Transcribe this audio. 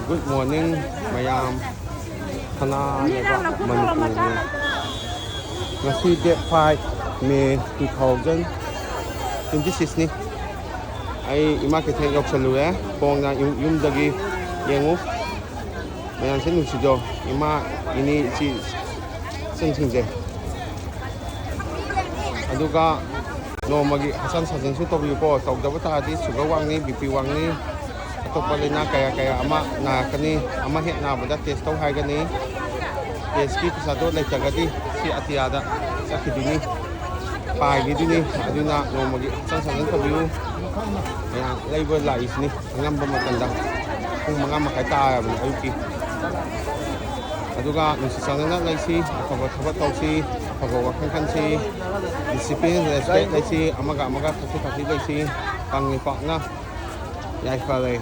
Good morning, mayam. Khana Manipur. Ngasi date 5 May 2026 ni. Ai Ema Keithel yok salue. Khongna Yumdagi Ema Mayam sen nusido. Ema ini si sengje. Aduga no magi Hasan Sajen su to ko tok da bata di sugar wang ni BP wang ni atop na kaya ama na kani ama he na bada test to hai gani test ki sa do lai tagadi si atiada sa kidini pai gi dini aduna no magi Hasan Sajen to biu ya labor la is ni ngam ba matanda kung mga makita ayuki aduga nusi sanana lai si afagot to si afagot kan si discipline respect lai si amaga kasi lai si pangipak na yai fale